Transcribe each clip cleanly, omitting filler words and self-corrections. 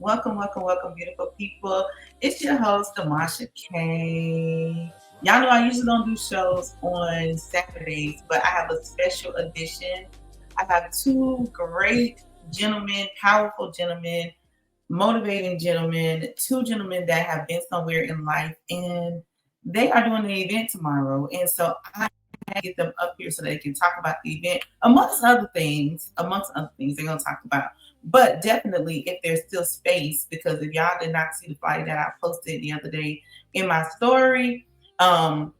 Welcome, welcome, welcome, beautiful people. It's your host, Demasha K. Y'all know I usually don't do shows on Saturdays, but I have a special edition. I have two great gentlemen, powerful gentlemen, motivating gentlemen, two gentlemen that have been somewhere in life, and they are doing an event tomorrow. And so I get them up here so they can talk about the event, amongst other things. Amongst other things, they're gonna talk about. But definitely, if there's still space, because if y'all did not see the flyer that I posted the other day in my story, then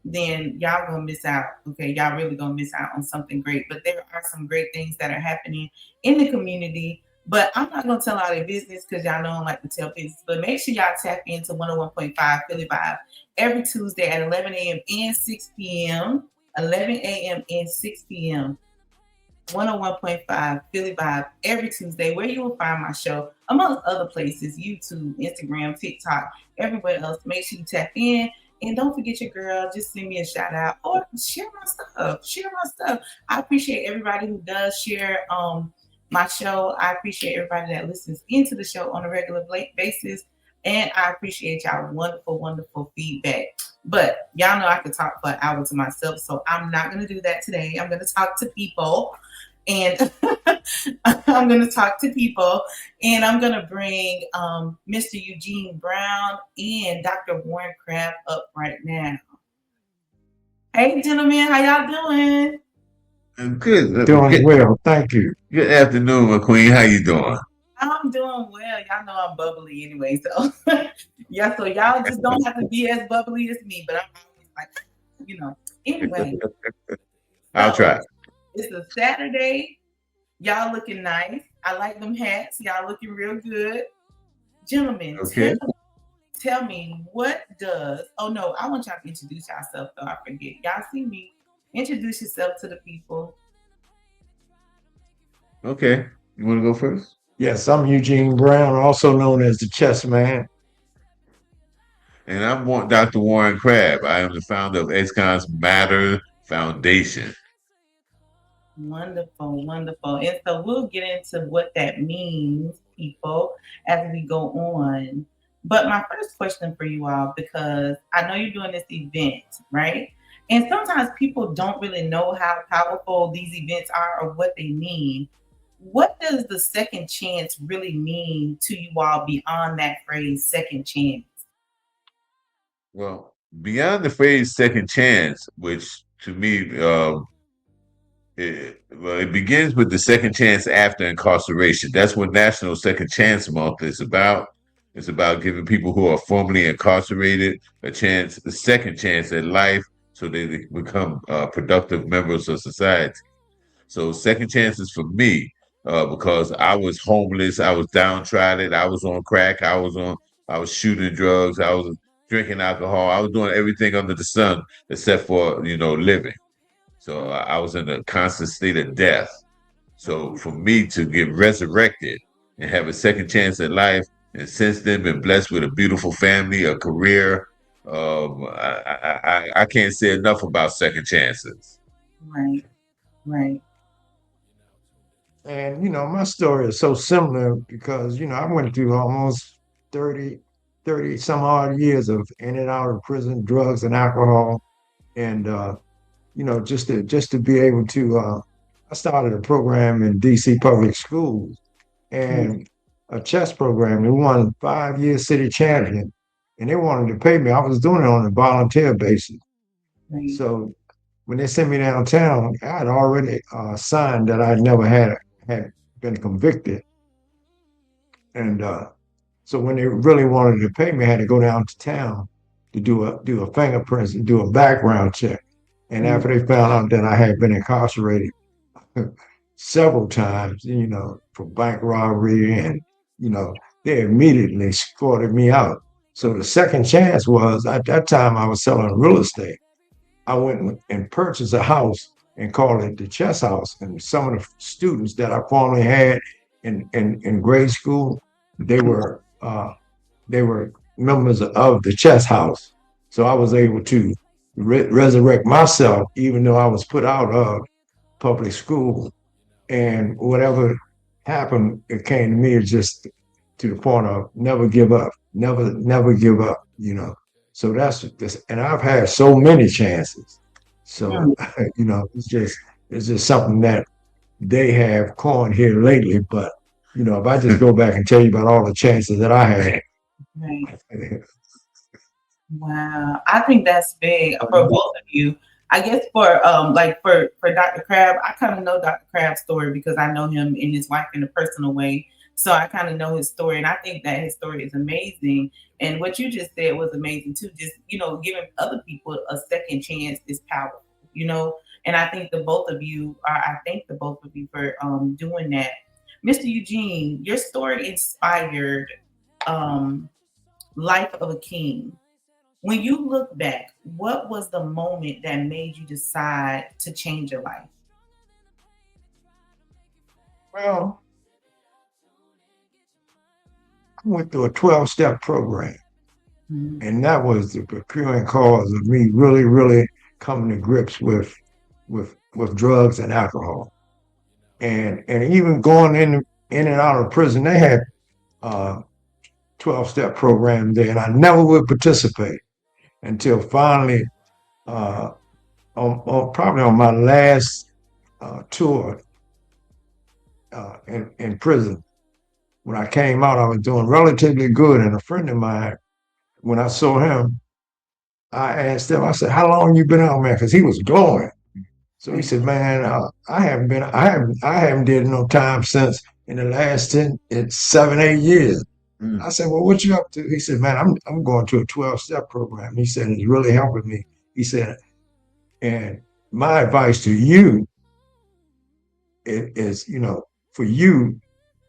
y'all gonna miss out. Okay, y'all really gonna miss out on something great. But there are some great things that are happening in the community. But I'm not gonna tell all their business because y'all don't like to tell business. But make sure y'all tap into 101.5 Philly Vibe every Tuesday at 11 a.m. and 6 p.m. 11 a.m. and 6 p.m. 101.5 Philly Vibe every Tuesday, where you will find my show, amongst other places, YouTube, Instagram, TikTok, everywhere else. Make sure you tap in. And don't forget your girl, just send me a shout out or share my stuff. Share my stuff. I appreciate everybody who does share my show. I appreciate everybody that listens into the show on a regular basis. And I appreciate y'all wonderful, wonderful feedback. But y'all know I could talk for an hour to myself, so I'm not going to do that today. I'm going to talk to people, and I'm going to talk to people, and I'm going to bring Mr. Eugene Brown and Dr. Warren Crabb up right now. Hey, gentlemen, how y'all doing? Good. Doing well, thank you. Good afternoon, McQueen. How you doing? I'm doing well. Y'all know I'm bubbly anyway, so yeah. So y'all just don't have to be as bubbly as me, but I'm always like. Anyway, I'll so try. it's a Saturday. Y'all looking nice. I like them hats. Y'all looking real good. Gentlemen, Okay. tell me what does oh no, I want y'all to introduce yourself though. I forget. Y'all see me. Introduce yourself to the people. Okay. You want to go first? Yes, I'm Eugene Brown, also known as the Chess Man. And Dr. Warren Crabb. I am the founder of XCON's Matter Foundation. Wonderful, wonderful. And so we'll get into what that means, people, as we go on. But my first question for you all, because I know you're doing this event, right? And sometimes people don't really know how powerful these events are or what they mean. What does the second chance really mean to you all beyond that phrase, second chance? Well, beyond the phrase second chance, which to me, it begins with the second chance after incarceration. That's what National Second Chance Month is about. It's about giving people who are formerly incarcerated a second chance at life, so they become productive members of society. So second chances for me, because I was homeless, I was downtrodden, I was on crack, I was shooting drugs, I was drinking alcohol, I was doing everything under the sun except for living. So I was in a constant state of death. So for me to get resurrected and have a second chance at life, and since then been blessed with a beautiful family, a career, I can't say enough about second chances. Right, right. And, my story is so similar because, I went through almost 30 some odd years of in and out of prison, drugs and alcohol. And, just to be able to, I started a program in DC public schools Mm, and a chess program. We won 5 year city champion and they wanted to pay me. I was doing it on a volunteer basis. right. So when they sent me downtown, I had already signed that I never had been convicted, and so when they really wanted to pay me, I had to go down to town to do a fingerprints and do a background check. And Mm, after they found out that I had been incarcerated several times, for bank robbery, and they immediately escorted me out. So the second chance was at that time I was selling real estate. I went and purchased a house and called it the Chess House. And some of the students that I formerly had in grade school, they mm, were uh, they were members of the Chess House. So I was able to resurrect myself, even though I was put out of public school. And whatever happened, it came to me just to the point of never give up, never give up. So that's this, and I've had so many chances. So it's just something that they have coined here lately. But if I just go back and tell you about all the chances that I had. Right. Wow, I think that's big for both of you. I guess for Dr. Crab, I kind of know Dr. Crab's story because I know him and his wife in a personal way. So I kind of know his story, and I think that his story is amazing. And what you just said was amazing too. Just giving other people a second chance is powerful. And I think the both of you are. I thank the both of you for doing that. Mr. Eugene, your story inspired Life of a King. When you look back, what was the moment that made you decide to change your life? Well, I went through a 12-step program, Mhm. and that was the procuring cause of me really, really coming to grips with drugs and alcohol. And even going in and out of prison, they had 12-step program there, and I never would participate until finally, probably on my last tour in prison. When I came out, I was doing relatively good, and a friend of mine, when I saw him, I asked him, I said, "How long you been out, man?" Because he was glowing. So he said, "Man, I haven't did no time since in the last 7, 8 years." I said, "Well, what you up to?" He said, "Man, I'm going to a 12-step program." He said, "It's really helping me." He said, "And my advice to you is, for you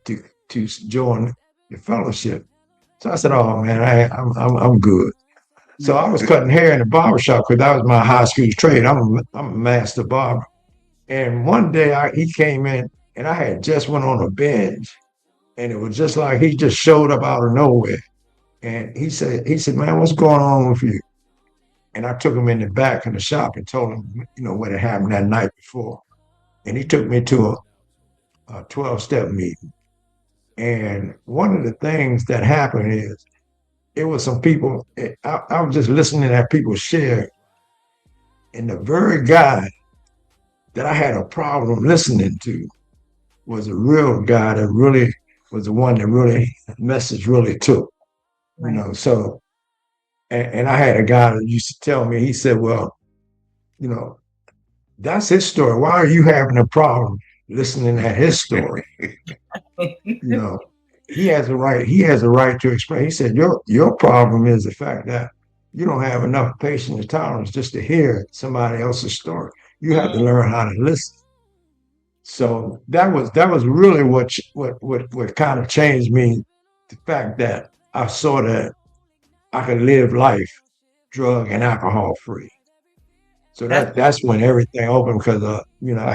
to join the fellowship." So I said, "Oh man, I'm good." So I was cutting hair in the barbershop because that was my high school trade. I'm a master barber. And one day he came in, and I had just went on a binge, and it was just like he just showed up out of nowhere. And he said, "Man, what's going on with you?" And I took him in the back of the shop and told him, what had happened that night before. And he took me to a 12-step meeting. And one of the things that happened is it was some people, I was just listening to people share. And the very guy that I had a problem listening to was a real guy that really was the one that really the message really took. Right. So and I had a guy that used to tell me, he said, "Well, you know, that's his story. Why are you having a problem listening to his story?" You know, he has a right to explain. He said, your problem is the fact that you don't have enough patience and tolerance just to hear somebody else's story. You have to learn how to listen. So that was really what kind of changed me. The fact that I saw that I could live life drug and alcohol free. So That's that's when everything opened because I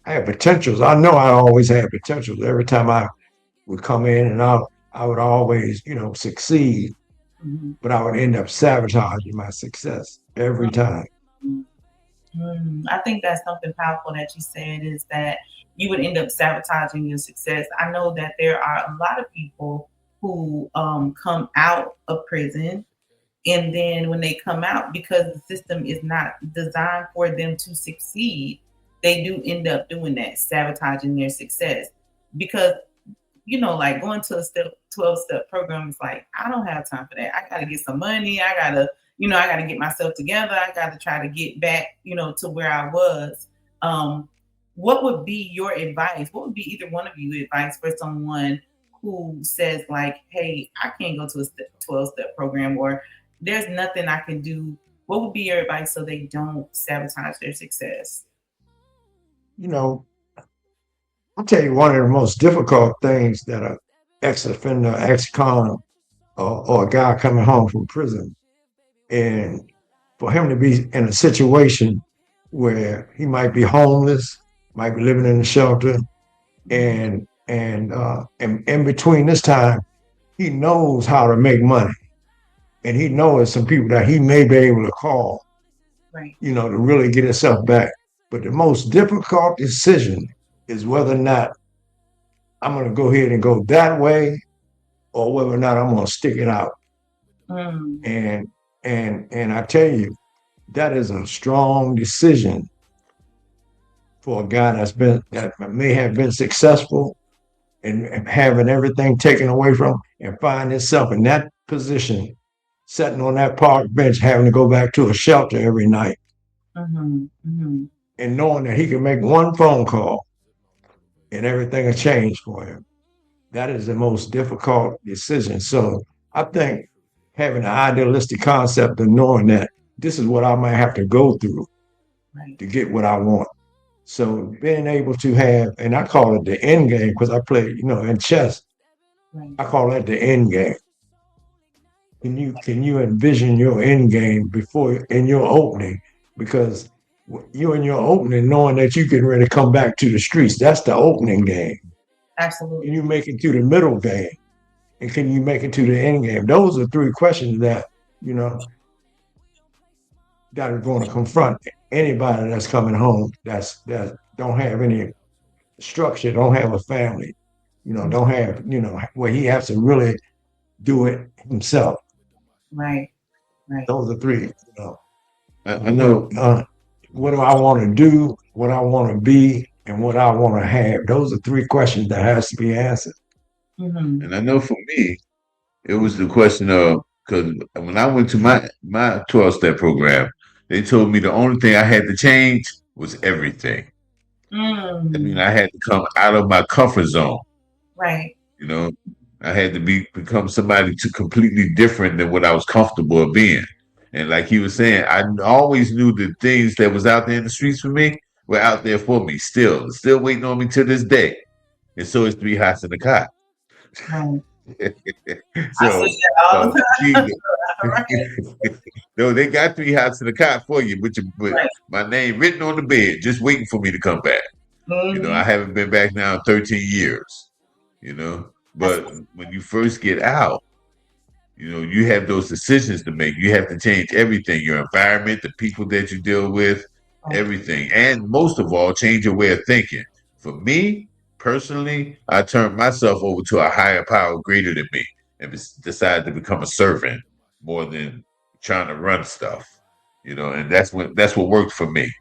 had potentials. I know I always had potentials. Every time I would come in and out, I would always succeed, mhm. but I would end up sabotaging my success every time. I think that's something powerful that you said is that you would end up sabotaging your success. I know that there are a lot of people who come out of prison, and then when they come out, because the system is not designed for them to succeed, they do end up doing that, sabotaging their success. Because like going to a 12-step program is like, I don't have time for that. I gotta get some money. I gotta get myself together. I gotta try to get back, to where I was. What would be your advice? What would be either one of you advice for someone who says like, hey, I can't go to a 12-step program, or there's nothing I can do? What would be your advice so they don't sabotage their success? You know, I'll tell you one of the most difficult things that a ex-offender, ex-con, or a guy coming home from prison, and for him to be in a situation where he might be homeless, might be living in a shelter, and in between this time, he knows how to make money, and he knows some people that he may be able to call, Right. to really get himself back. But the most difficult decision is whether or not I'm going to go ahead and go that way or whether or not I'm going to stick it out. Mm. And I tell you, that is a strong decision for a guy that may have been successful and having everything taken away from him and find himself in that position, sitting on that park bench, having to go back to a shelter every night, and knowing that he can make one phone call and everything will change for him. That is the most difficult decision. So I think having an idealistic concept of knowing that this is what I might have to go through to get what I want. So being able to have, and I call it the end game because I play, in chess, I call that the end game. Can you envision your end game before in your opening? Because you in your opening knowing that you can really come back to the streets. That's the opening game. Absolutely. Can you make it to the middle game? And can you make it to the end game? Those are three questions that, that are going to confront anybody that's coming home that don't have any structure, don't have a family, don't have, where he has to really do it himself. Right. Those are three, I know. What do I want to do, what I want to be, and what I want to have? Those are three questions that has to be answered. And I know for me, it was the question of, because when I went to my 12-step program, they told me the only thing I had to change was everything. I mean, I had to come out of my comfort zone. Right. I had to become somebody completely different than what I was comfortable of being. And like he was saying, I always knew the things that was out there in the streets for me were out there for me still waiting on me to this day. And so is 3 Hots in the Cot. Right. So, no, they got 3 Hots in the Cot for you, with my name written on the bed, just waiting for me to come back. I haven't been back now in 13 years, but when you first get out, you have those decisions to make. You have to change everything, your environment, the people that you deal with, everything. And most of all, change your way of thinking. For me, personally, I turned myself over to a higher power greater than me and decided to become a servant more than trying to run stuff, and that's what worked for me.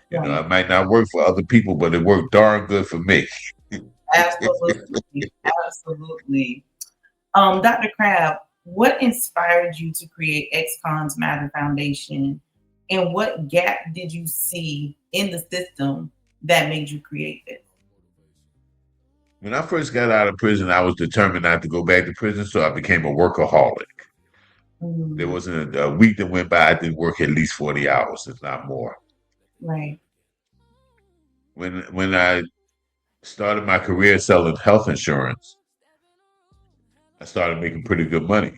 It might not work for other people, but it worked darn good for me. Absolutely. Absolutely. Dr. Crabb, what inspired you to create Ex-Cons Matter Foundation, and what gap did you see in the system that made you create it? When I first got out of prison, I was determined not to go back to prison, so I became a workaholic. There wasn't a week that went by I didn't work at least 40 hours, if not more. Right. When I started my career selling health insurance, I started making pretty good money.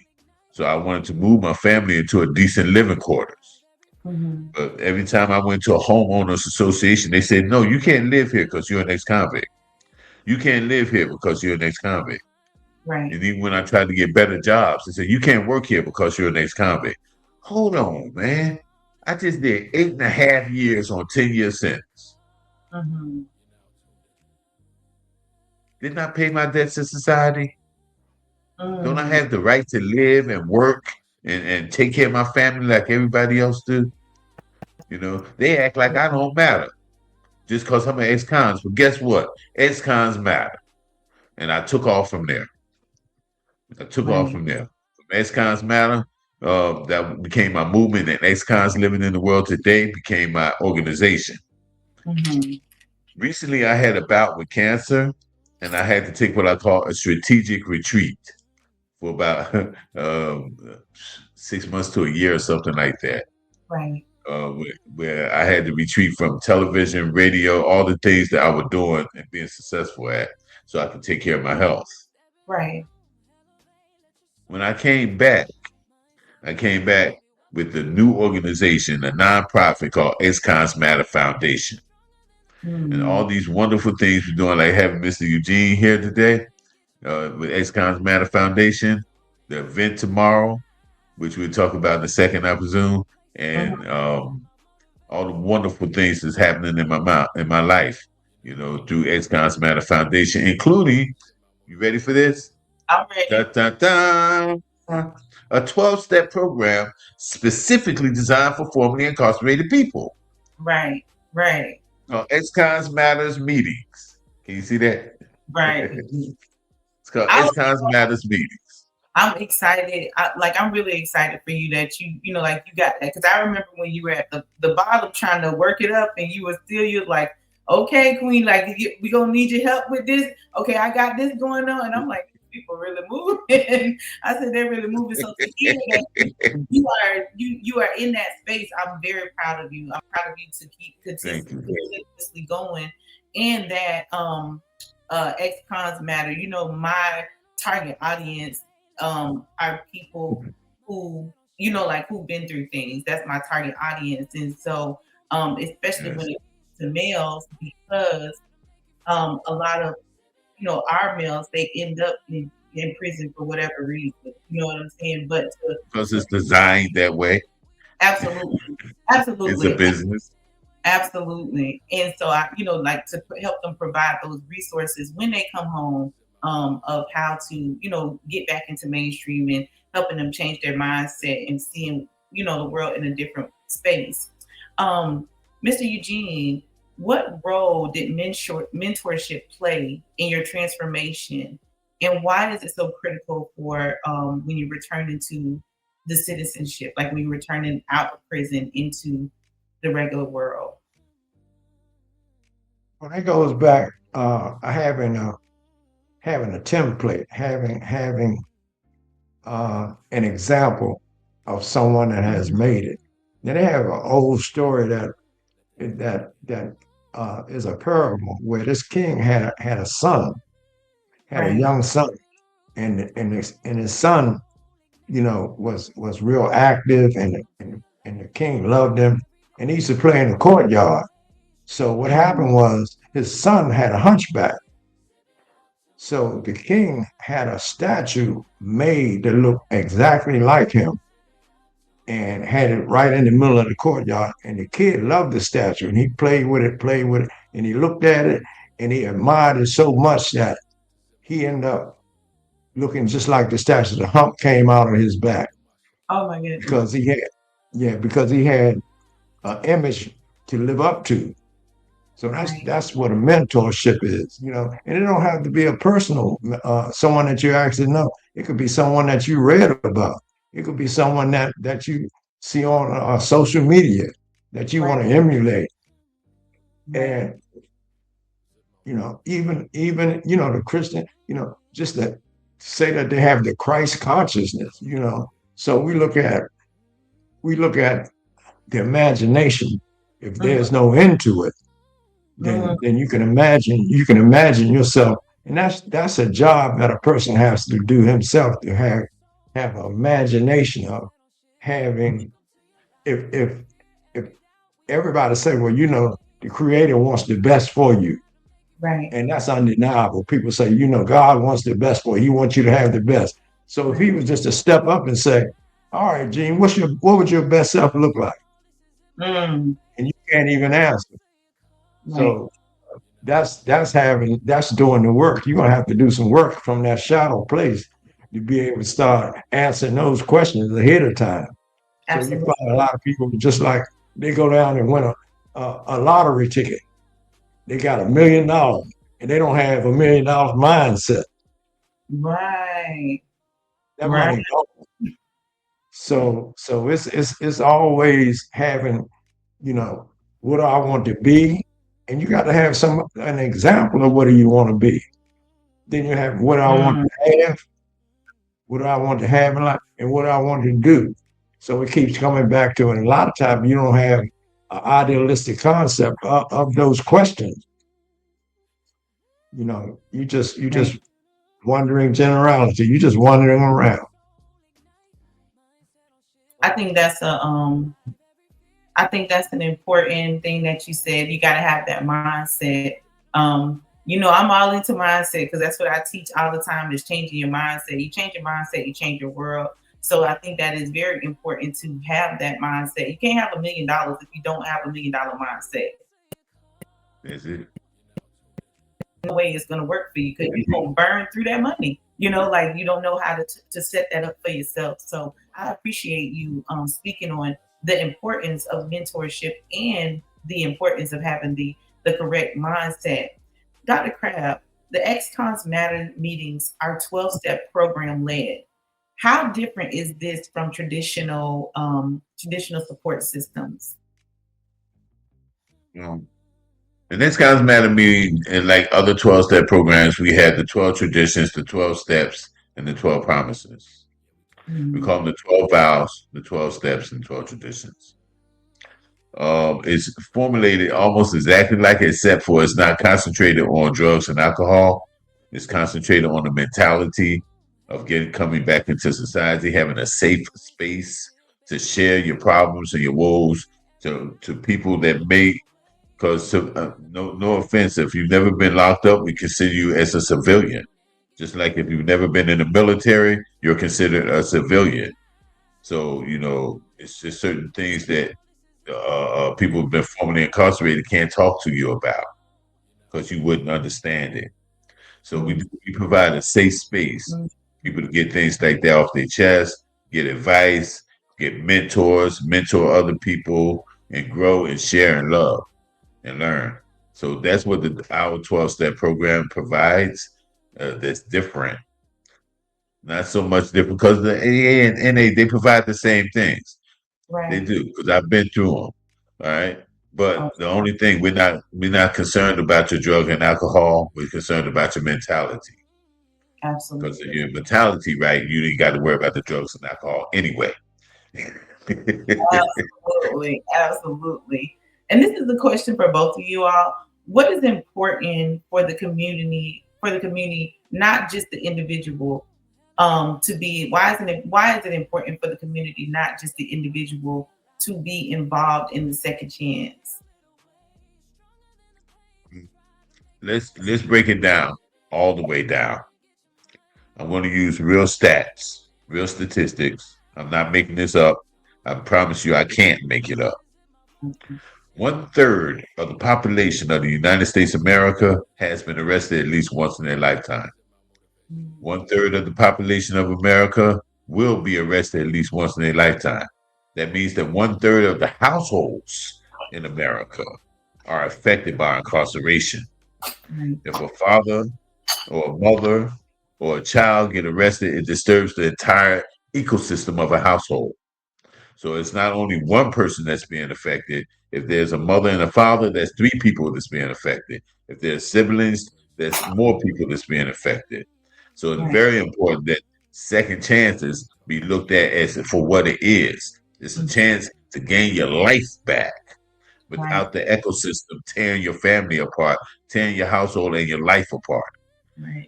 So I wanted to move my family into a decent living quarters. But every time I went to a homeowners association, they said, no, you can't live here because you're an ex-convict. You can't live here because you're an ex-convict. Right. And even when I tried to get better jobs, they said, you can't work here because you're an ex-convict. Hold on, man. I just did 8.5 years on 10-year sentence. Didn't I pay my debts to society? Don't I have the right to live and work and take care of my family like everybody else do? They act like I don't matter just because I'm an ex-cons. But guess what? Ex-cons matter. And I took off from there. From Ex-Cons Matter, that became my movement, and Ex-Cons Living in the World Today became my organization. Recently, I had a bout with cancer, and I had to take what I call a strategic retreat for about 6 months to a year or something like that. Right. Where I had to retreat from television, radio, all the things that I was doing and being successful at, so I could take care of my health. Right. When I came back with a new organization, a nonprofit called Ex-Cons Matter Foundation. And all these wonderful things we're doing, like having Mr. Eugene here today with Ex-Cons Matter Foundation, the event tomorrow, which we'll talk about in the second, I presume, and all the wonderful things that's happening in my life, through Ex-Cons Matter Foundation, including, you ready for this? I'm Da, ready. da, da. A 12-step program specifically designed for formerly incarcerated people. Right, right, Ex-cons matters meetings. Can you see that? right. It's called I Ex-cons matters meetings. I'm excited. I'm really excited for you that you know, like you got that. Cause I remember when you were at the bottom trying to work it up and you were still, you're like, okay, Queen, like we gonna need your help with this. Okay, I got this going on. And I'm like, people really moving. I said they're really moving. So to hear that you are in that space, I'm very proud of you. I'm proud of you to keep Thank you. continuously going and that ex-cons matter. You know, my target audience are people who you know like who've been through things. That's my target audience, and so especially when Yes. it comes to males, because a lot of you know our males they end up in prison for whatever reason. You know what I'm saying? But Because it's designed that way. absolutely, It's a absolutely, business. absolutely. And so I, you know, like to help them provide those resources when they come home, of how to, you know, get back into mainstream and helping them change their mindset and seeing, you know, the world in a different space. Mr. Eugene, what role did mentorship play in your transformation? And why is it so critical for when you return into the citizenship, like when you're returning out of prison into the regular world? Well, that goes back, having a template, having an example of someone that has made it. Then they have an old story that is a parable where this king had a son, had a Right. young son, and his son, was real active, and the king loved him, and he used to play in the courtyard. So what happened was his son had a hunchback. So the king had a statue made that looked exactly like him and had it right in the middle of the courtyard. And the kid loved the statue and he played with it, and he looked at it and he admired it so much that he ended up looking just like the statue. The hump came out of his back Oh my goodness. because he had an image to live up to. So that's Right. that's what a mentorship is, and it don't have to be a personal someone that you actually know. It could be someone that you read about. It could be someone that you see on social media that you Right. want to emulate. Right. And even the Christian, just to say that they have the Christ consciousness. So we look at the imagination. If Mhm. there's no end to it, Mhm. then you can imagine yourself, and that's a job that a person has to do himself, to have an imagination of having. If everybody say, well, the creator wants the best for you, Right. and that's undeniable. People say, God wants the best for you. He wants you to have the best. So if he Right. was just to step up and say, all right, Gene, what would your best self look like? Mm. And you can't even answer. Right. So that's doing the work. You're gonna have to do some work from that shadow place to be able to start answering those questions ahead of time. So you Absolutely. find a lot of people just like they go down and win a lottery ticket. They got $1 million and they don't have $1 million mindset. Right. That Right. money gone. So it's always having, you know, what do I want to be? And you got to have an example of what do you want to be. Then you have what I want Mm. to have, what do I want to have in life, and what I want to do. So it keeps coming back to it. And a lot of times you don't have an idealistic concept of those questions. You just Right. wondering generality. You just wandering around. I think that's a I think that's an important thing that you said. You got to have that mindset. You know, I'm all into mindset because that's what I teach all the time is changing your mindset. You change your mindset, you change your world. So I think that is very important to have that mindset. You can't have $1 million if you don't have $1 million mindset. That's it. No way it's going to work for you because you're going to burn through that money. like you don't know how to set that up for yourself. So I appreciate you speaking on the importance of mentorship and the importance of having the correct mindset. Dr. Crab, the Ex-Cons Matter meetings are 12-step program led. How different is this from traditional support systems? Um, and this guys matter meeting and like other 12-step programs, we had the 12 traditions, the 12 steps, and the 12 promises. We call them the 12 vows, the 12 steps, and 12 traditions. It's formulated almost exactly like it, except for it's not concentrated on drugs and alcohol. It's concentrated on the mentality of coming back into society, having a safe space to share your problems and your woes to people that may. Because no offense, if you've never been locked up, we consider you as a civilian. Just like if you've never been in the military, you're considered a civilian. So it's just certain things that people who've been formerly incarcerated can't talk to you about because you wouldn't understand it. So we provide a safe space for people to get things like that off their chest, get advice, get mentors, mentor other people, and grow and share and love and learn. So that's what our 12-step program provides. That's different. Not so much different because the AA and NA, they provide the same things. Right. They do, because I've been through them. All right. But the only thing we're not concerned about your drug and alcohol. We're concerned about your mentality. Absolutely. Because if your mentality right, you ain't got to worry about the drugs and alcohol anyway. Absolutely, absolutely. And this is a question for both of you all. What is important for the community, not just the individual, to be? Why is it important for the community, not just the individual, to be involved in the second chance? Let's break it down all the way down. I'm going to use real stats, real statistics. I'm not making this up. I promise you, I can't make it up. 1/3 of the population of the United States of America has been arrested at least once in their lifetime. 1/3 of the population of America will be arrested at least once in their lifetime. That means that 1/3 of the households in America are affected by incarceration. If a father or a mother or a child get arrested, it disturbs the entire ecosystem of a household. So it's not only one person that's being affected. If there's a mother and a father, that's 3 people that's being affected. If there's siblings, there's more people that's being affected. So it's very important that second chances be looked at as for what it is. It's a chance to gain your life back without the ecosystem tearing your family apart, tearing your household and your life apart. Right.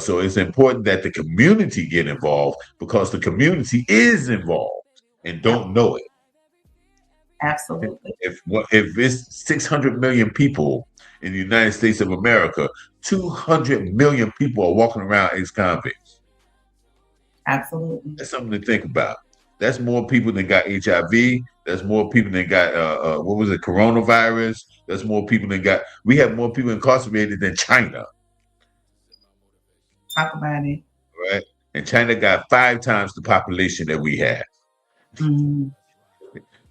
So it's important that the community get involved because the community is involved and don't know it. Absolutely. If it's 600 million people in the United States of America, 200 million people are walking around ex-convicts. Absolutely. That's something to think about. That's more people than got HIV. That's more people than got coronavirus. That's more people than got. We have more people incarcerated than China. Talk about it. Right, and China got 5 times the population that we have.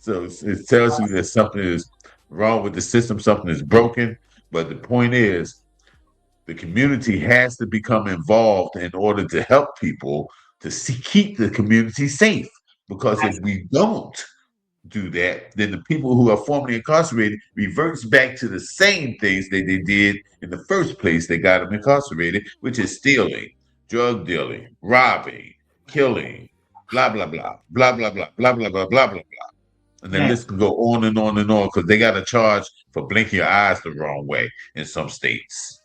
So it tells you that something is wrong with the system, something is broken. But the point is, the community has to become involved in order to help people to keep the community safe. Because if we don't do that, then the people who are formerly incarcerated reverts back to the same things that they did in the first place they got them incarcerated, which is stealing, drug dealing, robbing, killing, blah, blah, blah, blah, blah, blah, blah, blah, blah, blah, blah. And then this can go on and on and on because they got a charge for blinking your eyes the wrong way in some states.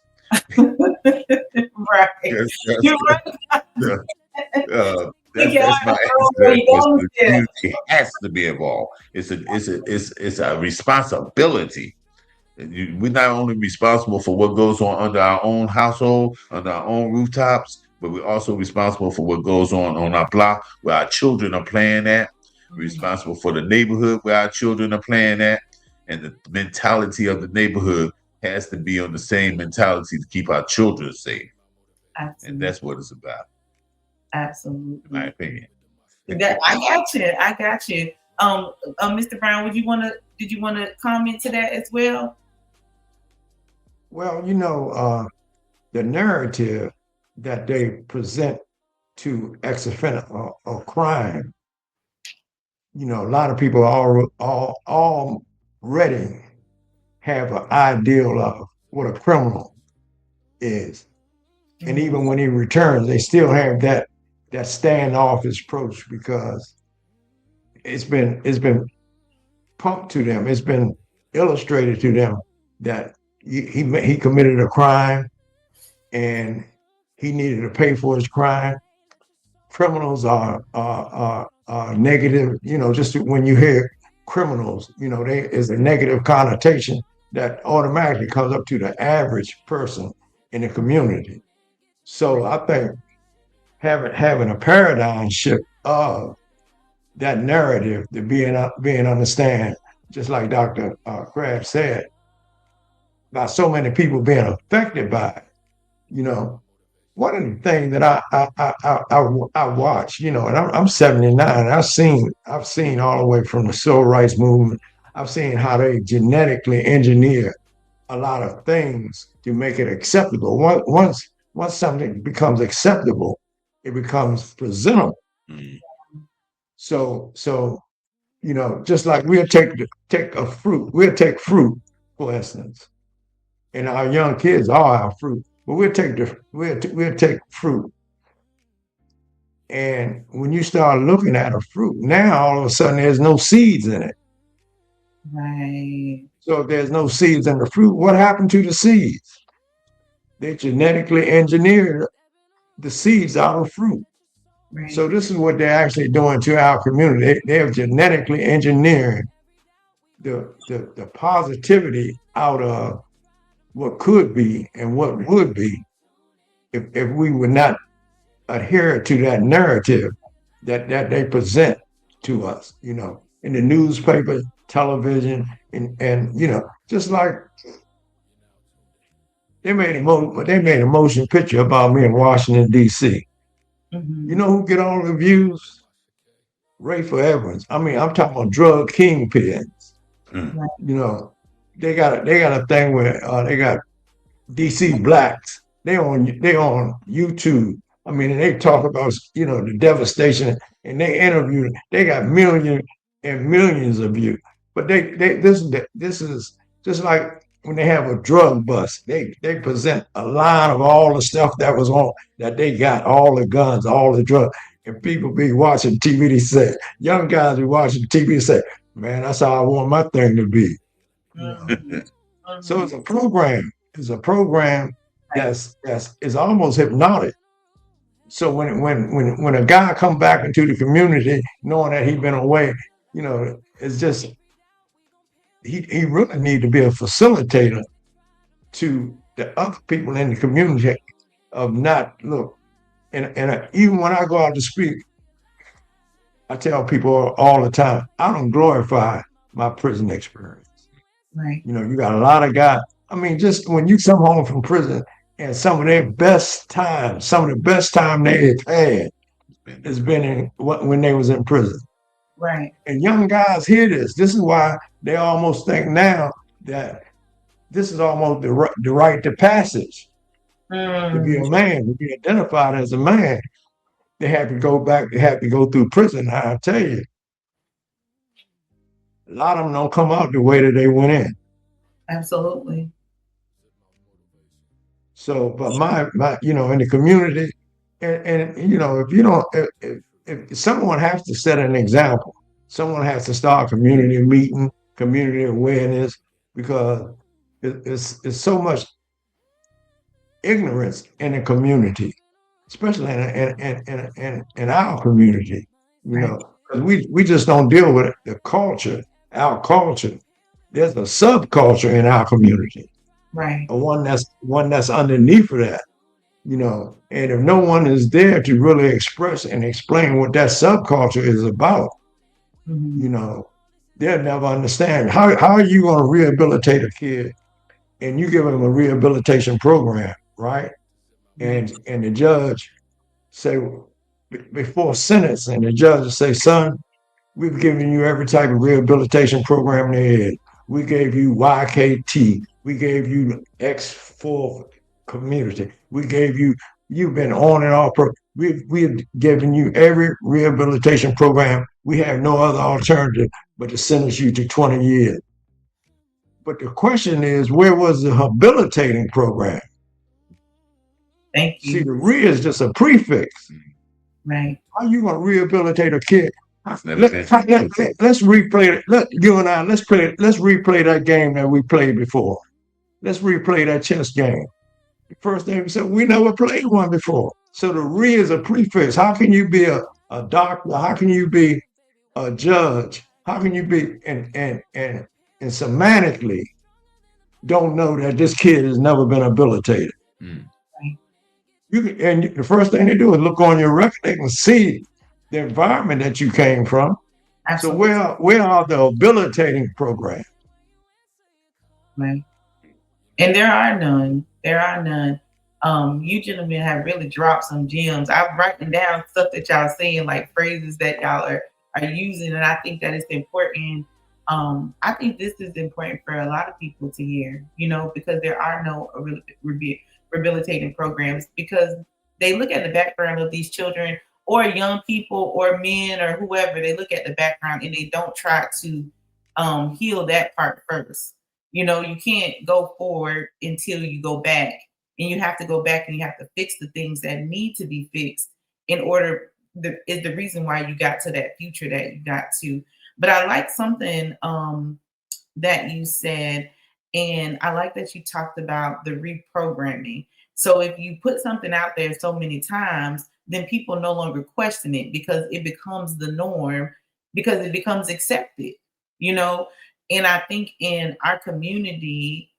Right. You're right. That's my answer. The community has to be involved. It's a responsibility. We're not only responsible for what goes on under our own household, under our own rooftops, but we're also responsible for what goes on our block where our children are playing at. We're responsible for the neighborhood where our children are playing at, and the mentality of the neighborhood has to be on the same mentality to keep our children safe. And Absolutely. that's what it's about, in my Absolutely. opinion. I got you. I got you. Mr. Brown, did you want to comment to that as well? Well, the narrative that they present to ex-offender or crime, a lot of people already have an ideal of what a criminal is. And Mhm. even when he returns, they still have that standoffish approach because it's been pumped to them. It's been illustrated to them that he committed a crime and he needed to pay for his crime. Criminals are negative. Just when you hear criminals, there is a negative connotation that automatically comes up to the average person in the community. So I think having a paradigm shift of that narrative to being understand, just like Dr. Crab said, by so many people being affected by it. You know, one of the things that I watch, and I'm 79. I've seen all the way from the civil rights movement. I've seen how they genetically engineer a lot of things to make it acceptable. Once something becomes acceptable, it becomes presentable. Mm. So just like we'll take a fruit, we'll take fruit, for instance, and our young kids are our fruit. But we'll take fruit, and when you start looking at a fruit, now all of a sudden there's no seeds in it. Right. So if there's no seeds in the fruit, what happened to the seeds? They genetically engineered the seeds out of fruit. Right. So this is what they're actually doing to our community. They're genetically engineering the positivity out of what could be and what would be if we would not adhere to that narrative that they present to us, in the newspaper, television, and just like they made a motion picture about me in Washington D.C. Mhm. You know who get all the views? Rayford Evans. I mean, I'm talking about drug kingpins. Mm. Right. They got a thing where they got DC blacks. They on YouTube. I mean, and they talk about the devastation, and they interview. They got millions and millions of views. But this is just like when they have a drug bust. They present a line of all the stuff that was on that they got, all the guns, all the drugs, and people be watching TV. They say young guys be watching TV. Say, man, that's how I want my thing to be. Mhm. So Mhm. it's a program. It's a program Right. that's is almost hypnotic. So when a guy come back into the community knowing that he been away, it's just he really need to be a facilitator to the other people in the community of not look. And even when I go out to speak, I tell people all the time, I don't glorify my prison experience. Right. You got a lot of guys. I mean, just when you come home from prison and some of the best time they've had has been when they was in prison. Right. And young guys hear this. This is why they almost think now that this is almost the right to passage to be Mm. a man, to be identified as a man. They have to go back. They have to go through prison. I tell you, a lot of them don't come out the way that they went in. Absolutely. So, but in the community, and if you don't, if someone has to set an example, someone has to start community meeting, community awareness, because it's so much ignorance in the community, especially in our community, Right. 'cause we just don't deal with the culture, our culture. There's a subculture in our community, Right. one that's underneath of that, and if no one is there to really express and explain what that subculture is about, Mhm. they'll never understand. How are you going to rehabilitate a kid and you give him a rehabilitation program, right? and the judge say before sentence, and the judge will say, "Son, we've given you every type of rehabilitation program there is. We gave you YKT. We gave you X4 community. We gave you, you've been on and off. We've given you every rehabilitation program. We have no other alternative but to sentence you to 20 years. But the question is, where was the habilitating program? Thank See, you. the re is just a prefix. Right. How you going to rehabilitate a kid? Never Let's replay it. You and I, let's replay that game that we played before. Let's replay that chess game. The first thing we said, we never played one before. So the re is a prefix. How can you be a doctor? How can you be a judge? How can you be and semantically don't know that this kid has never been habilitated? Mm. You can, and the first thing they do is look on your record. They can see the environment that you came from. Absolutely. So where are the habilitating programs? Right. And there are none. There are none. You gentlemen have really dropped some gems. I'm writing down stuff that y'all saying, like phrases that y'all are using, and I think that it's important. I think this is important for a lot of people to hear, you know, because there are no rehabilitating programs, because they look at the background of these children or young people or men or whoever. They look at the background and they don't try to heal that part first. You know, you can't go forward until you go back, and you have to go back and you have to fix the things that need to be fixed in order. Is the reason why you got to that future that you got to. But I like something that you said, and I like that you talked about the reprogramming. So if you put something out there so many times, then people no longer question it because it becomes the norm, because it becomes accepted, you know. And I think in our community,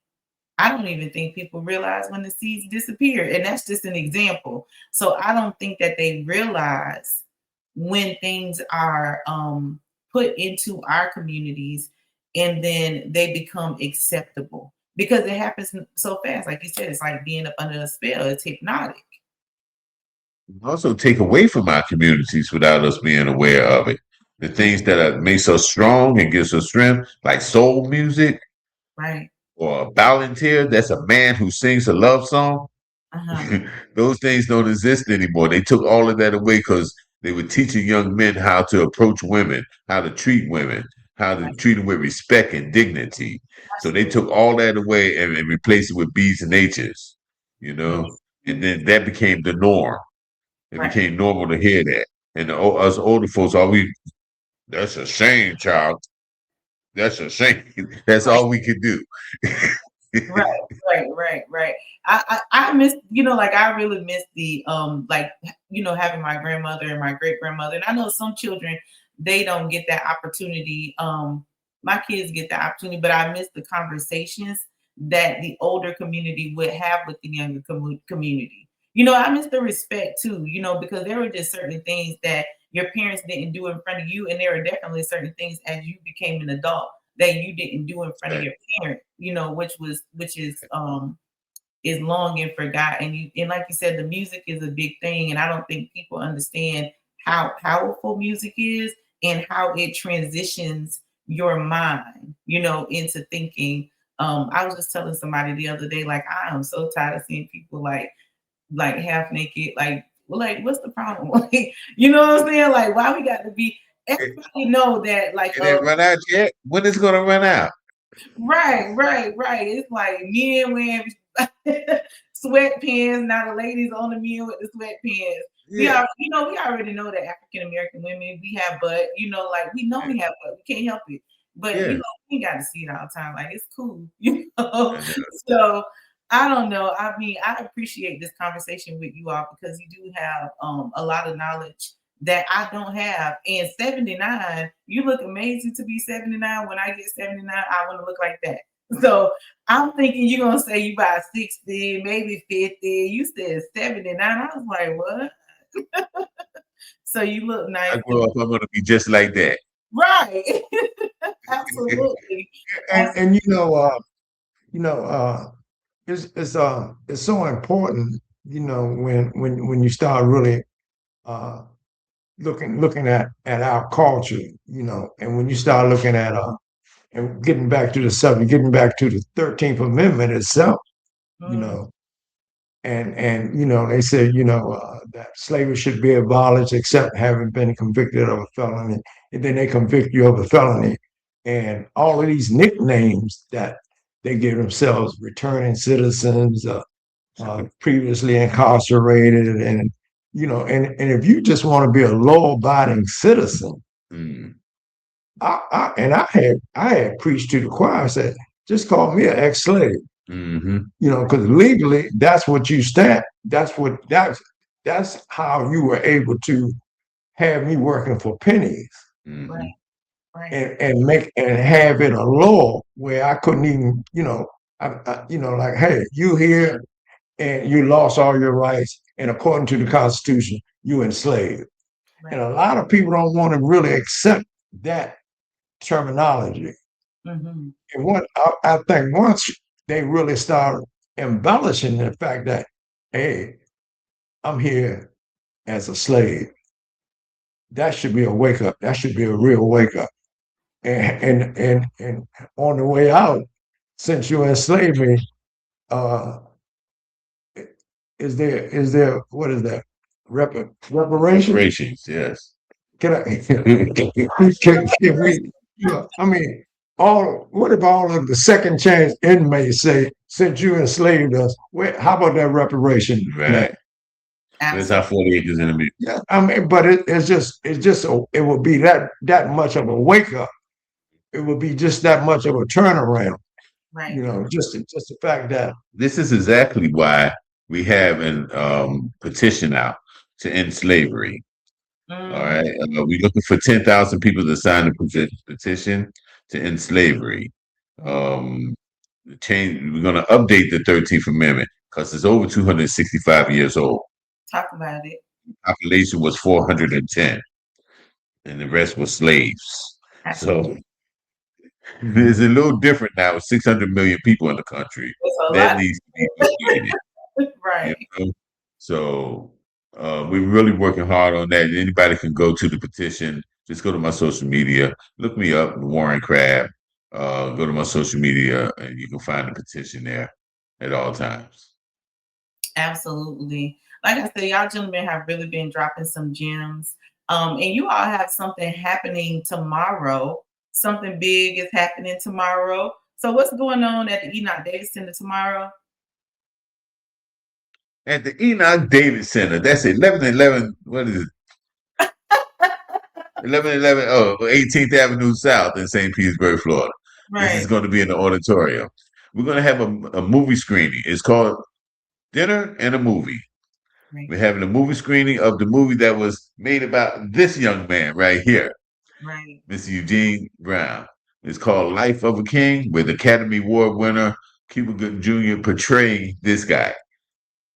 I don't even think people realize when the seeds disappear. And that's just an example. So I don't think that they realize when things are put into our communities and then they become acceptable, because it happens so fast. Like you said, it's like being up under a spell. It's hypnotic. Also take away from our communities without us being aware of it. The things that makes us strong and gives us strength, like soul music Right. or a volunteer, that's a man who sings a love song. Uh-huh. Those things don't exist anymore. They took all of that away because they were teaching young men how to approach women, how to treat women, how to Right. treat them with respect and dignity. So they Absolutely. took all that away and replaced it with B's and H's, you know, Yes. and then that became the norm. It Right. became normal to hear that. And us older folks, that's a shame, child. That's a shame. That's Right. all we could do. Right, right. I miss, you know, like I really miss the like, you know, having my grandmother and my great grandmother. And I know some children, they don't get that opportunity. My kids get that opportunity, but I miss the conversations that the older community would have with the younger community. You know, I miss the respect too, you know, because there were just certain things that your parents didn't do in front of you, and there are definitely certain things as you became an adult that you didn't do in front of Right. your parent, you know, which is long and forgotten. And like you said, the music is a big thing, and I don't think people understand how powerful music is and how it transitions your mind, you know, into thinking. I was just telling somebody the other day, like I am so tired of seeing people like half naked, like, well, like what's the problem? Like, you know what I'm saying? Like, why we got to be? It, Everybody know that, like, it didn't run out yet. When is it gonna run out? right. It's like men wearing sweatpants. Now the ladies on the men with the sweatpants. We Yeah. are, you know, we already know that African American women, we have butt, you know, like we know we have butt. We can't help it. But you Yeah. know, we got to see it all the time. Like it's cool, you know. I know. So I don't know. I mean, I appreciate this conversation with you all because you do have a lot of knowledge that I don't have. And 79, you look amazing to be 79. When I get 79, I want to look like that. So I'm thinking you're gonna say you about 60, maybe 50. You said 79. I was like, what? So you look nice I to grow up, I'm gonna be just like that. right. Absolutely. And you know, it's so important when you start really uh, looking at our culture, and when you start looking at and getting back to the subject, getting back to the 13th Amendment itself, you Mm, know, and they said that slavery should be abolished except having been convicted of a felony, and then they convict you of a felony, and all of these nicknames that they give themselves, returning citizens, previously incarcerated, and and if you just want to be a law-abiding citizen, Mm. I had preached to the choir. I said, just call me an ex-slave, Hmm. because legally that's what you stand. That's how you were able to have me working for pennies right, Hmm. right, and have it a law where I couldn't even, like, hey, you here and you lost all your rights, and according to the Constitution, you enslaved. And right. a lot of people don't want to really accept that terminology. Hmm. And I think once they really start embellishing the fact that, hey, I'm here as a slave, that should be a wake up. That should be a real wake up. And on the way out, since you enslaved me, uh, is there what is that? Reparation? Reparations, yes. Can I? Can we? I mean, what if all of the second chance inmates say, since you enslaved us, how about that reparation plan? Right. That's our Absolutely. 40 acres in the middle. Yeah, I mean, but it would be that much of a wake up. It would be just that much of a turnaround. Right. Just the fact that This is exactly why we have an petition out to end slavery. All Mm, right. We're looking for 10,000 people to sign the petition to end slavery. Um, we're going to update the 13th Amendment because it's over 265 years old. talk about it. Population was 410, and the rest were slaves. Absolutely. So it's a little different now with 600 million people in the country. It's a That lot. needs to be updated. You Right. know? So we're really working hard on that. Anybody can go to the petition. Just go to my social media. Look me up, Warren Crab. Go to my social media, and you can find the petition there at all times. Absolutely. Like I said, y'all gentlemen have really been dropping some gems. And you all have something happening tomorrow. Something big is happening tomorrow. So what's going on at the Enoch Davis Center tomorrow? At the Enoch Davis Center, that's 1111. What is it? 1111, 18th Avenue South in St. Petersburg, Florida. This Right. is going to be in the auditorium. We're going to have a movie screening. It's called Dinner and a Movie. Right. We're having a movie screening of the movie that was made about this young man right here, Right. Mr. Eugene Brown. It's called Life of a King, with Academy Award winner Cuba Gooding Jr. portraying this guy.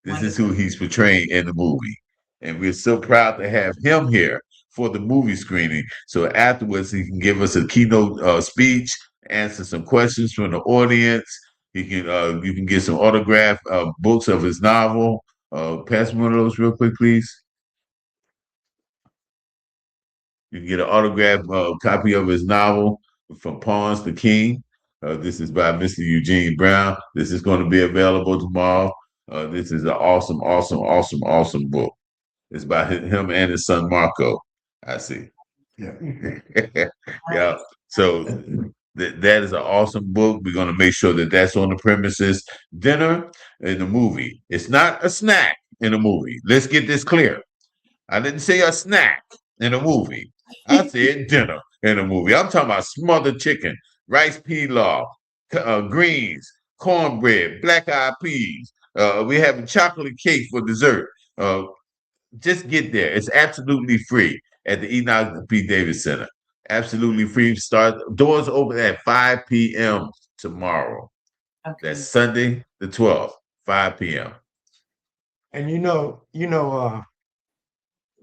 This is who Wonderful. he's portraying in the movie. And we're so proud to have him here for the movie screening. So afterwards, he can give us a keynote speech, answer some questions from the audience. You can get some autographed books of his novel. Pass me one of those real quick, please. You can get an autographed copy of his novel, From Pawns to King. This is by Mr. Eugene Brown. This is going to be available tomorrow. This is an awesome, awesome, awesome, awesome book. It's by him and his son Marco. I see. yeah. Yeah. So that is an awesome book. We're going to make sure that that's on the premises. Dinner in the movie. It's not a snack in a movie. Let's get this clear. I didn't say a snack in a movie. I said dinner in a movie. I'm talking about smothered chicken, rice pilaf, greens, cornbread, black eyed peas. We're having chocolate cake for dessert. Uh, just get there. It's absolutely free at the Enoch P. Davis Center. Absolutely free. Start doors open at 5 p.m. tomorrow. That's Okay. Sunday the 12th, 5 p.m. And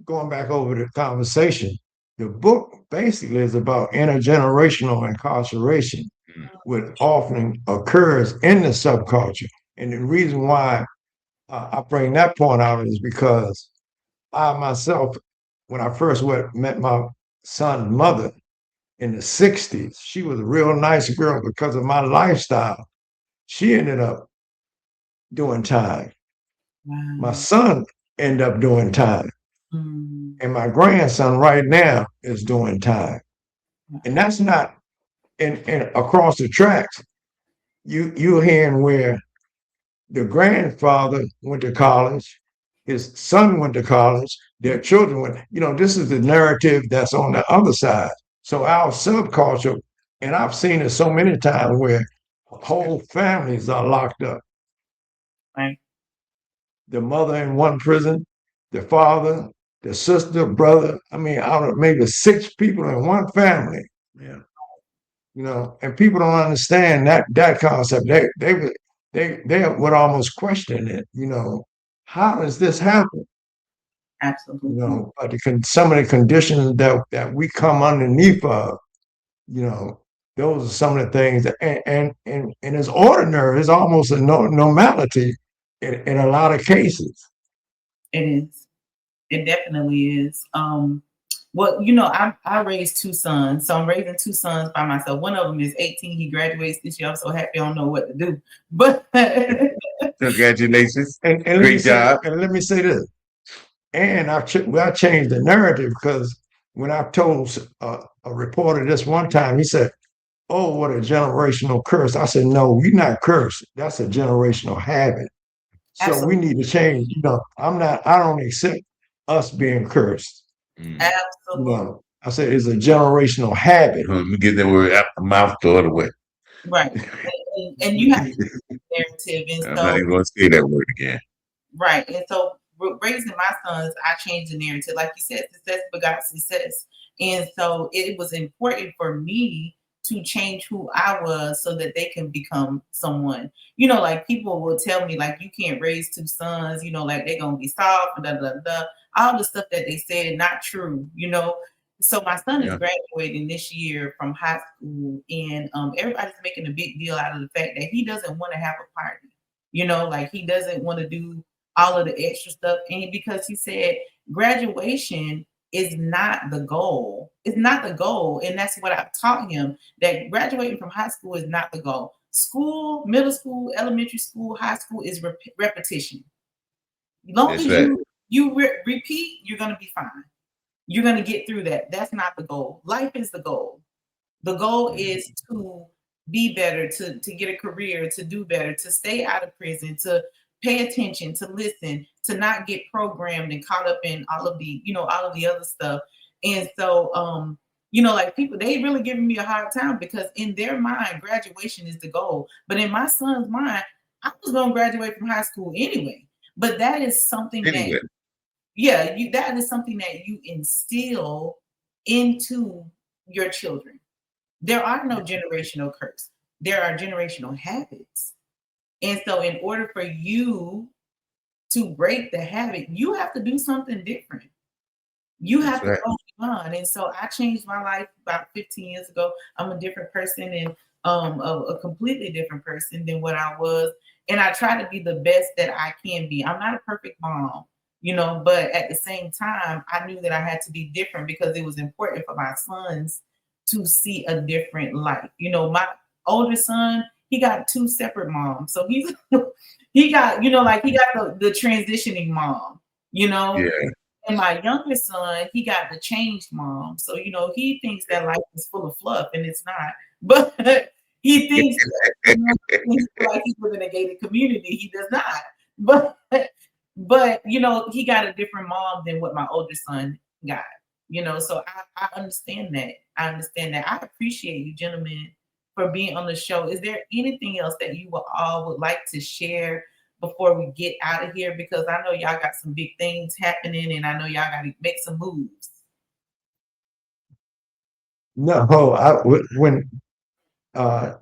going back over the conversation, the book basically is about intergenerational incarceration, Mm. which often occurs in the subculture. And the reason why I bring that point out is because I myself, when I first met my son's mother in the 60s, she was a real nice girl because of my lifestyle. She ended up doing time. My Wow. son ended up doing time. Mm. And my grandson right now is doing time. And that's not in across the tracks. You're hearing where the grandfather went to college, his son went to college, their children went, this is the narrative that's on the other side. So our subculture, and I've seen it so many times where whole families are locked up. Right. The mother in one prison, the father, the sister, brother. I mean, out of maybe 6 people in one family. Yeah. And people don't understand that concept. They would almost question it. How does this happen? Absolutely. But some of the conditions that we come underneath of, you know, those are some of the things that, and it's ordinary. It's almost a normality in a lot of cases. It is. It definitely is. Well, I raised 2 sons, so I'm raising 2 sons by myself. One of them is 18. He graduates this year. I'm so happy I don't know what to do. But Congratulations. And Great job. And let me say this. And I changed the narrative because when I told a reporter this one time, he said, "Oh, what a generational curse." I said, "No, we're not cursed. That's a generational habit. So we absolutely, need to change. I don't accept us being cursed. Mm. absolutely, I said it's a generational habit." Let me get that word out my mouth the other way. right. And you have to narrative, and I'm not so even going to say that word again. right. And so raising my sons, I changed the narrative. Like you said, success begot success. And so it was important for me to change who I was so that they can become someone. Like people will tell me, like, you can't raise 2 sons, like they're gonna be soft, da da da. All the stuff that they said, not true. So my son is Yeah. graduating this year from high school, and everybody's making a big deal out of the fact that he doesn't want to have a party. Like he doesn't want to do all of the extra stuff. And because he said graduation is not the goal. It's not the goal. And that's what I've taught him, that graduating from high school is not the goal. School, middle school, elementary school, high school is repetition. As long That's as right. you repeat, you're going to be fine. You're going to get through that. That's not the goal. Life is the goal. The goal is to be better, to get a career, to do better, to stay out of prison, to pay attention, to listen, to not get programmed and caught up in all of the other stuff. And so, like people, they really giving me a hard time because in their mind, graduation is the goal. But in my son's mind, I was going to graduate from high school anyway. But that is something Anyway. that is something that you instill into your children. There are no generational curse. There are generational habits. And so in order for you to break the habit, you have to do something different. You have to go beyond. And so I changed my life about 15 years ago. I'm a different person and a completely different person than what I was. And I try to be the best that I can be. I'm not a perfect mom, but at the same time, I knew that I had to be different because it was important for my sons to see a different life. My older son, he got 2 separate moms. So he got the transitioning mom, Yeah. and my younger son, he got the changed mom. So, he thinks that life is full of fluff and it's not. But he thinks like he lives in a gated community. He does not. But he got a different mom than what my older son got. So I understand that. I understand that. I appreciate you, gentlemen, for being on the show. Is there anything else that you all would like to share before we get out of here? Because I know y'all got some big things happening and I know y'all got to make some moves. No, when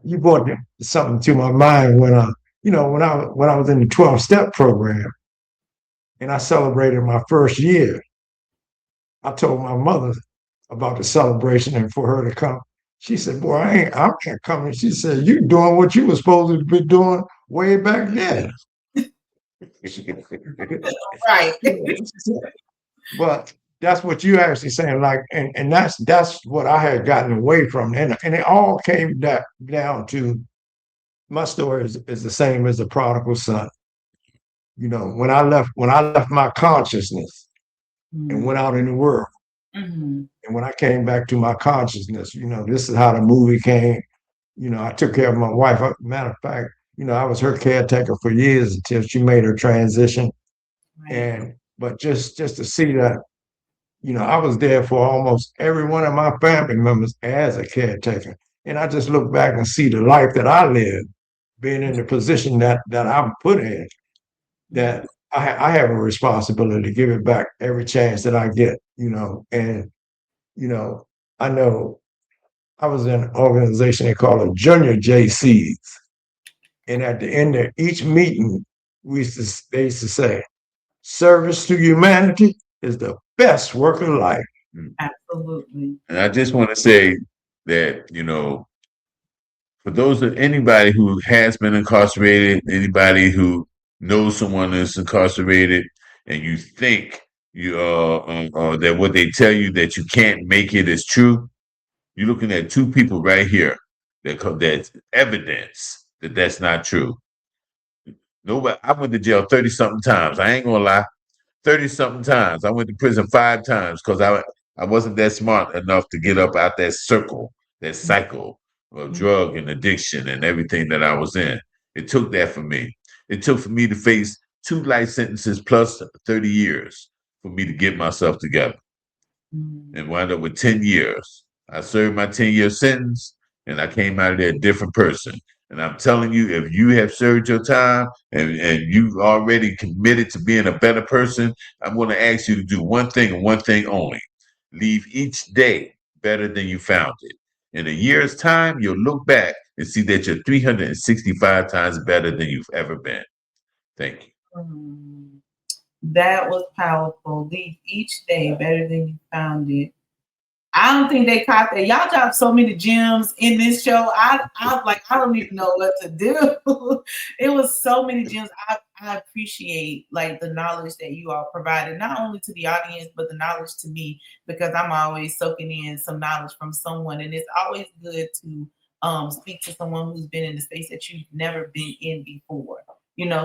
you brought something to my mind when I was in the 12-step program and I celebrated my first year. I told my mother about the celebration and for her to come. She said, "Boy, I'm not coming." She said, "You doing what you were supposed to be doing way back then." Right. But that's what you actually saying, like, and that's what I had gotten away from, and it all came down to my story is the same as the prodigal son. You know, when I left my consciousness and went out in the world, Mm-hmm. and when I came back to my consciousness, you know, this is how the movie came. You know, I took care of my wife. Matter of fact, you know, I was her caretaker for years until she made her transition. Right. And but just to see that, you know, I was there for almost every one of my family members as a caretaker. And I just look back and see the life that I lived, being in the position that I'm put in, that I have a responsibility to give it back every chance that I get, you know. And, you know, I know I was in an organization they call it Junior JCs. And at the end of each meeting, they used to say, service to humanity is the best work of life. Absolutely. And I just want to say that, for those of anybody who has been incarcerated, anybody who knows someone that's incarcerated, and you think that what they tell you that you can't make it is true, you're looking at two people right here that's evidence that that's not true. Nobody. I went to jail 30 something times. I ain't gonna lie, 30 something times. I went to prison 5 times because I wasn't that smart enough to get up out that circle, that cycle of drug and addiction and everything that I was in. It took that for me. It took for me to face 2 life sentences plus 30 years for me to get myself together and wound up with 10 years. I served my 10-year sentence and I came out of there a different person. And I'm telling you, if you have served your time and you already committed to being a better person, I'm going to ask you to do one thing and one thing only. Leave each day better than you found it. In a year's time, you'll look back and see that you're 365 times better than you've ever been. Thank you. That was powerful. Leave each day better than you found it. I don't think they caught that. Y'all dropped so many gems in this show. I don't even know what to do. It was so many gems. I appreciate like the knowledge that you all provided, not only to the audience, but the knowledge to me, because I'm always soaking in some knowledge from someone. And it's always good to speak to someone who's been in the space that you've never been in before.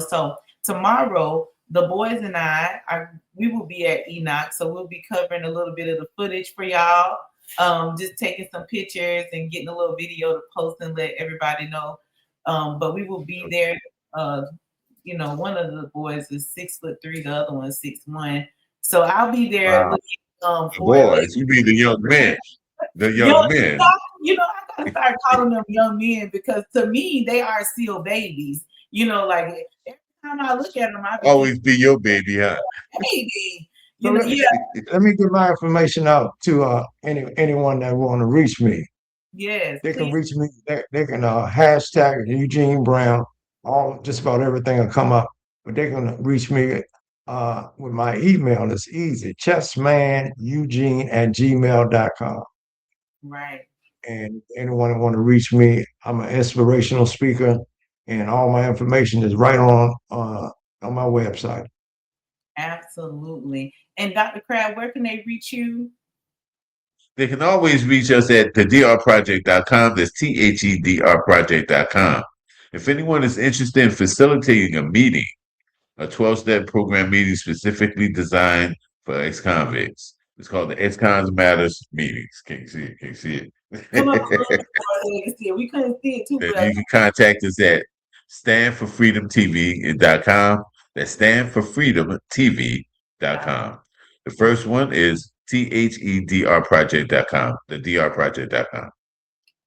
So tomorrow the boys and we will be at Enoch, so we'll be covering a little bit of the footage for y'all, just taking some pictures and getting a little video to post and let everybody know. But we will be there. One of the boys is 6'3", the other one is 6'1". So I'll be there. Wow. Looking, for boys, you mean the young men. The young men. I gotta start calling them young men because to me they are still babies. Like every time I look at them, I always be your baby, huh? Baby. Let me get my information out to anyone that want to reach me. Yes, they can reach me. They can hashtag Eugene Brown. Just about everything will come up, but they're gonna reach me with my email. It's easy: chessmaneugene@gmail.com. Right. And anyone that want to reach me, I'm an inspirational speaker, and all my information is right on my website. Absolutely. And Dr. Crab, where can they reach you? They can always reach us at thedrproject.com. That's THEDRproject.com. If anyone is interested in facilitating a meeting, a 12-step program meeting specifically designed for ex-convicts, it's called the Ex-Cons Matters meetings. Can you see it? Can you see it? Come on, we couldn't see it too well. You can contact us at standforfreedomtv.com. That's standforfreedomtv.com. The first one is THEDRproject.com, thedrproject.com.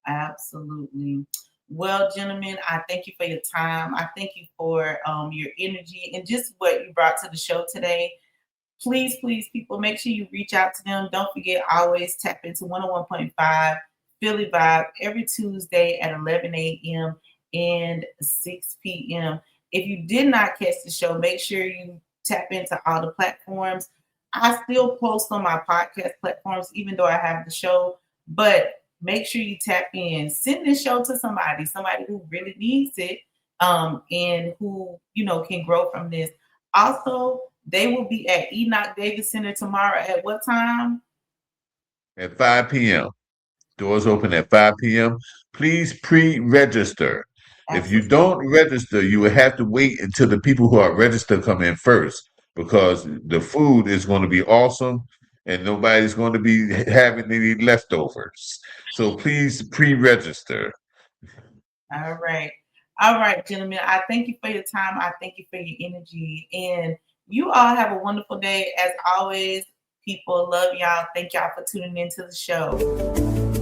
Absolutely. Well, gentlemen, I thank you for your time. I thank you for your energy and just what you brought to the show today. Please, people, make sure you reach out to them. Don't forget, always tap into 101.5 Philly Vibe every Tuesday at 11 a.m. and 6 p.m. If you did not catch the show, make sure you tap into all the platforms. I still post on my podcast platforms, even though I have the show, but make sure you tap in. Send this show to somebody who really needs it, and who, can grow from this. Also, they will be at Enoch Davis Center tomorrow at what time? At 5 p.m. Doors open at 5 p.m. Please pre-register. If you Absolutely. don't register, you will have to wait until the people who are registered come in first because the food is going to be awesome and nobody's going to be having any leftovers. So please pre-register. All right. All right, gentlemen. I thank you for your time. I thank you for your energy. And you all have a wonderful day. As always, people love y'all. Thank y'all for tuning into the show.